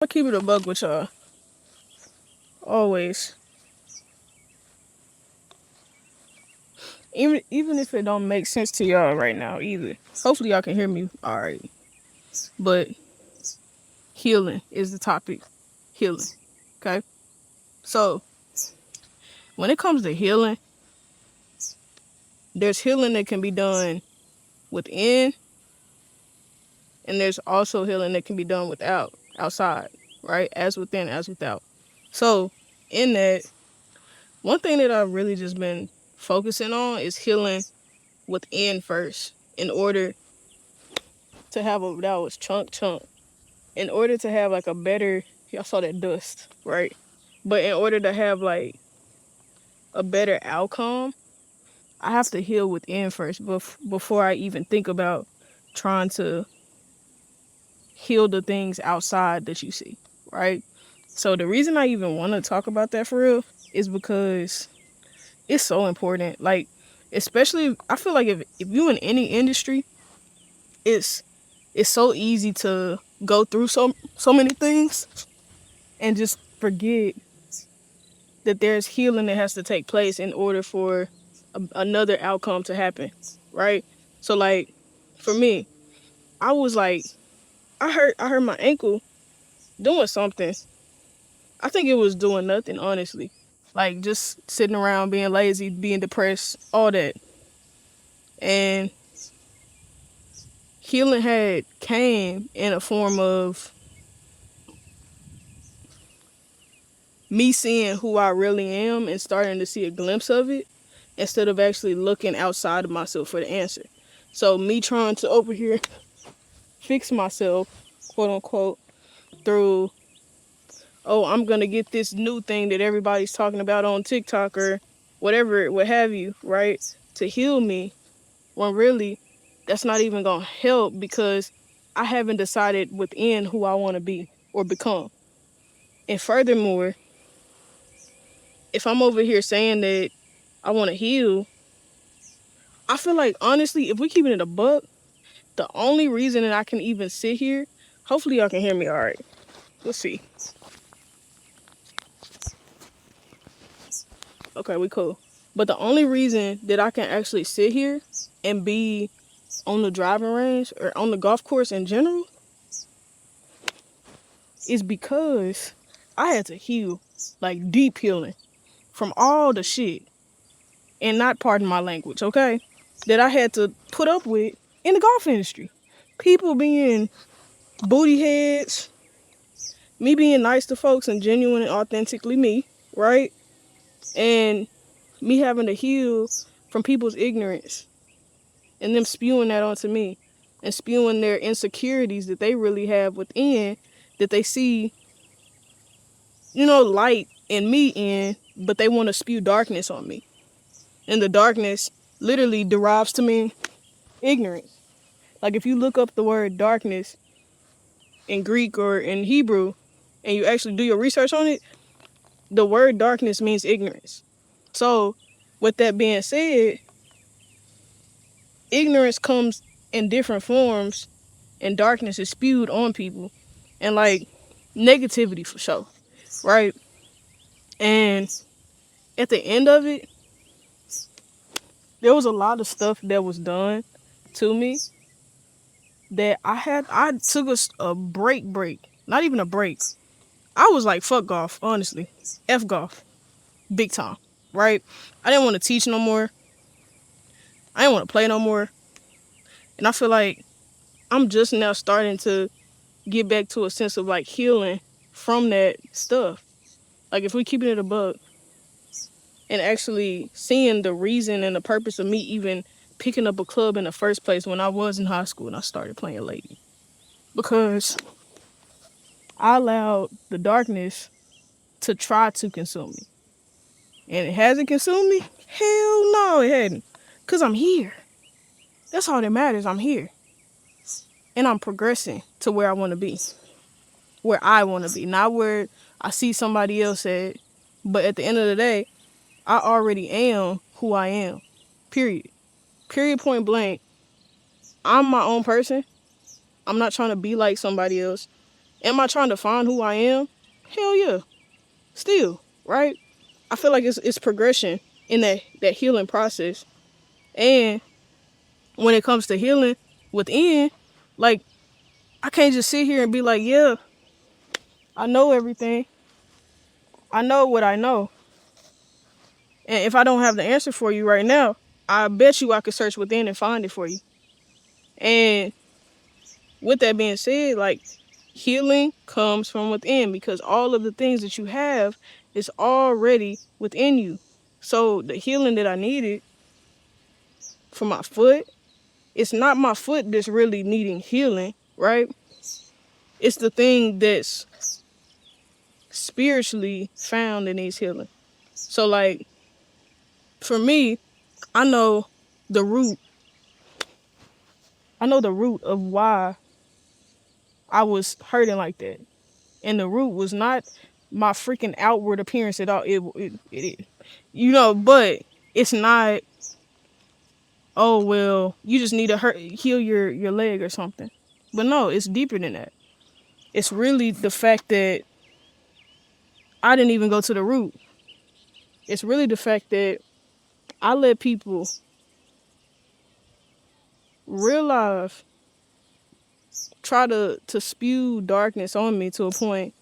I keep it a bug with y'all. Always. Even if it don't make sense to y'all right now either. Hopefully y'all can hear me alright. But healing is the topic. Healing. Okay? So when it comes to healing, there's healing that can be done within, and there's also healing that can be done outside, right? As within, as without. So in that, one thing that I've really just been focusing on is healing within first, in order to have that was chunk. In order to have like a better, y'all saw that dust, right? But in order to have like a better outcome, I have to heal within first before I even think about trying to heal the things outside that you see, right? So the reason I even want to talk about that for real is because it's so important. Like, especially, I feel like if you in any industry, it's so easy to go through so many things and just forget that there's healing that has to take place in order for another outcome to happen, right? So like, for me, I was like, I hurt my ankle doing something. I think it was doing nothing, honestly. Like just sitting around being lazy, being depressed, all that. And healing had came in a form of me seeing who I really am and starting to see a glimpse of it instead of actually looking outside of myself for the answer. So me trying to over here fix myself, quote unquote, through, oh, I'm going to get this new thing that everybody's talking about on TikTok or whatever, what have you, right? To heal me, when really that's not even going to help because I haven't decided within who I want to be or become. And furthermore, if I'm over here saying that I want to heal, I feel like, honestly, if we keeping it a buck, the only reason that I can even sit here, hopefully y'all can hear me all right. Let's see. Okay, we cool. But the only reason that I can actually sit here and be on the driving range or on the golf course in general is because I had to heal, like deep healing from all the shit, and not pardon my language, okay, that I had to put up with in the golf industry. People being booty heads, me being nice to folks and genuine and authentically me, right? And me having to heal from people's ignorance and them spewing that onto me and spewing their insecurities that they really have within, that they see, light in me in, but they want to spew darkness on me. And the darkness literally derives to mean ignorance. Like if you look up the word darkness in Greek or in Hebrew and you actually do your research on it, the word darkness means ignorance. So with that being said, ignorance comes in different forms and darkness is spewed on people and like negativity for sure, right? And at the end of it, there was a lot of stuff that was done to me that I took a break, not even a break. I was like, fuck golf, honestly. F golf. Big time, right? I didn't want to teach no more. I didn't want to play no more. And I feel like I'm just now starting to get back to a sense of like healing from that stuff. Like if we keeping it a buck and actually seeing the reason and the purpose of me even picking up a club in the first place when I was in high school and I started playing lady. Because I allowed the darkness to try to consume me. And it hasn't consumed me? Hell no, it hadn't. Because I'm here. That's all that matters. I'm here. And I'm progressing to where I want to be. Where I want to be. Not where I see somebody else at. But at the end of the day, I already am who I am. Period. Period, point blank. I'm my own person. I'm not trying to be like somebody else. Am I trying to find who I am? Hell yeah. Still, right? I feel like it's progression in that healing process. And when it comes to healing within, like, I can't just sit here and be like, yeah, I know everything. I know what I know. And if I don't have the answer for you right now, I bet you I could search within and find it for you. And with that being said, like, healing comes from within because all of the things that you have is already within you. So the healing that I needed for my foot, it's not my foot that's really needing healing, right? It's the thing that's spiritually found that needs healing. So, like, for me, I know the root. I know the root of why I was hurting like that. And the root was not my freaking outward appearance at all. It but it's not, oh, well, you just need to heal your leg or something. But no, it's deeper than that. It's really the fact that I didn't even go to the root. It's really the fact that I let people real life try to spew darkness on me to a point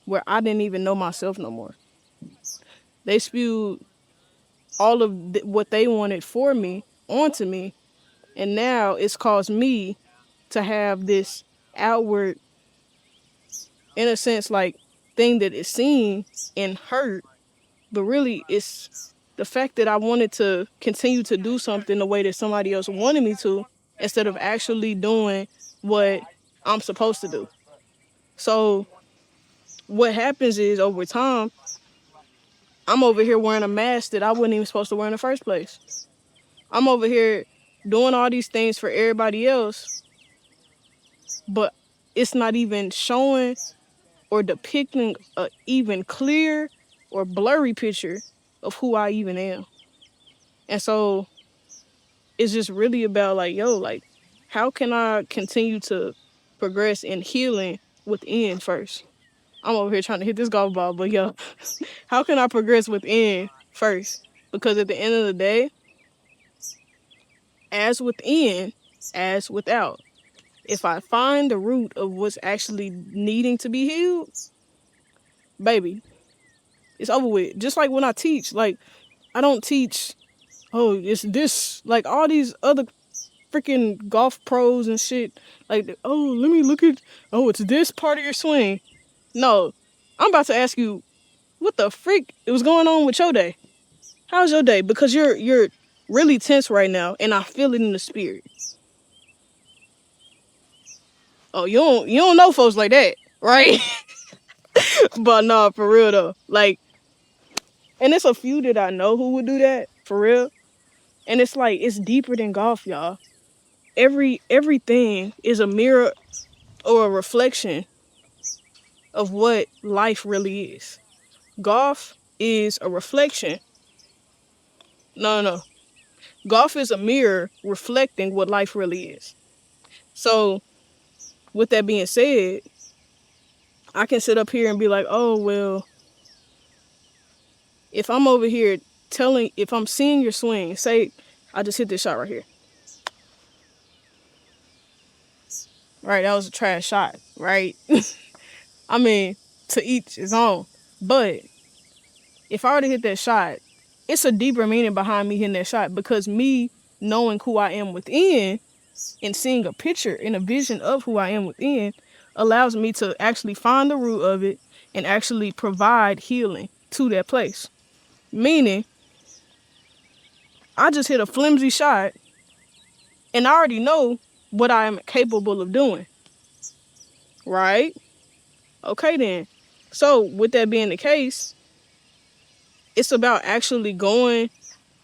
where I didn't even know myself no more. They spewed all of what they wanted for me onto me, and now it's caused me to have this outward, in a sense, like, thing that is seen and hurt, but really it's the fact that I wanted to continue to do something the way that somebody else wanted me to instead of actually doing what I'm supposed to do. So what happens is, over time, I'm over here wearing a mask that I wasn't even supposed to wear in the first place. I'm over here doing all these things for everybody else, but it's not even showing or depicting a even clear or blurry picture of who I even am. And so it's just really about, like, yo, like, how can I continue to progress in healing within first? I'm over here trying to hit this golf ball, but yo, how can I progress within first? Because at the end of the day, as within, as without. If I find the root of what's actually needing to be healed, baby, it's over with. Just like when I teach, like, I don't teach, oh, it's this, like all these other freaking golf pros and shit. Like, oh, let me look at, oh, it's this part of your swing. No, I'm about to ask you, what the freak was going on with your day? How's your day? Because you're really tense right now, and I feel it in the spirit. Oh, you don't know folks like that, right? But no, for real though. Like, and it's a few that I know who would do that, for real. And it's like, it's deeper than golf, y'all. Everything is a mirror or a reflection of what life really is. Golf is a reflection. No. Golf is a mirror reflecting what life really is. So, with that being said, I can sit up here and be like, oh, well, if I'm over here if I'm seeing your swing, say I just hit this shot right here. Right, that was a trash shot, right? I mean, to each his own. But if I already hit that shot, it's a deeper meaning behind me hitting that shot, because me knowing who I am within and seeing a picture and a vision of who I am within allows me to actually find the root of it and actually provide healing to that place. Meaning, I just hit a flimsy shot and I already know what I am capable of doing. Right? Okay then. So with that being the case, it's about actually going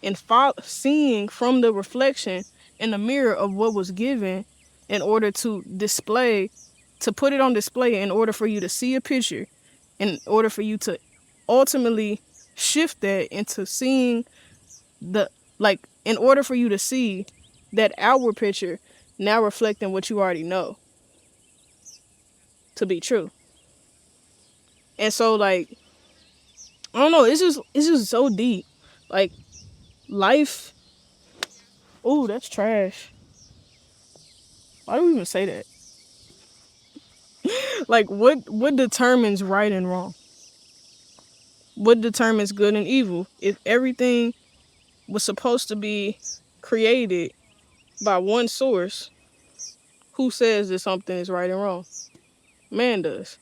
and seeing from the reflection in the mirror of what was given in order to put it on display, in order for you to see a picture, in order for you to ultimately shift that into seeing in order for you to see that outward picture now reflecting what you already know to be true. And so like I don't know, it's just so deep. Like life. Ooh, that's trash. Why do we even say that? Like what determines right and wrong? What determines good and evil? If everything was supposed to be created by one source, who says that something is right and wrong? Man does.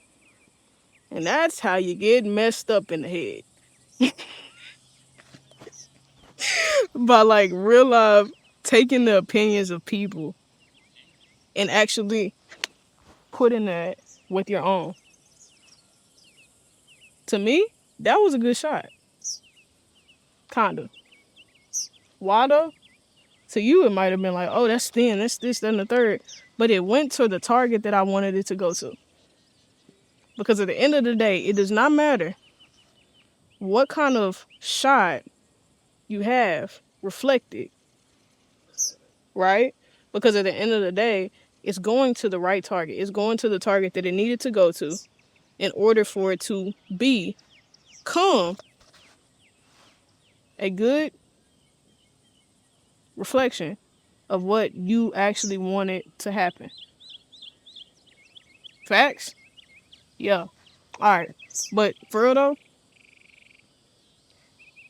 And that's how you get messed up in the head. By like real life taking the opinions of people and actually putting that with your own. To me, that was a good shot. Kinda. Why though? To you, it might have been like, oh, that's thin, that's this, that, and the third. But it went to the target that I wanted it to go to. Because at the end of the day, it does not matter what kind of shot you have reflected, right? Because at the end of the day, it's going to the right target. It's going to the target that it needed to go to in order for it to become a good reflection of what you actually wanted to happen. Facts? Yeah. Alright. But for real though,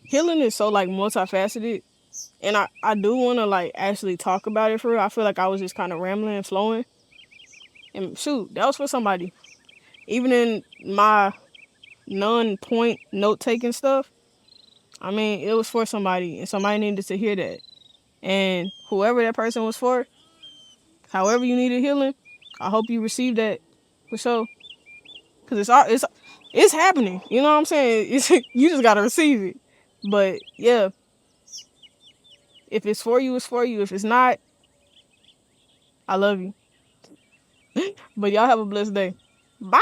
healing is so like multifaceted. And I do want to like actually talk about it for real. I feel like I was just kind of rambling and flowing. And shoot, that was for somebody. Even in my non-point note-taking stuff, I mean, it was for somebody. And somebody needed to hear that. And whoever that person was for, however you needed healing, I hope you received that for sure. Because it's happening. You know what I'm saying? You just got to receive it. But yeah, if it's for you, it's for you. If it's not, I love you. But y'all have a blessed day. Bye.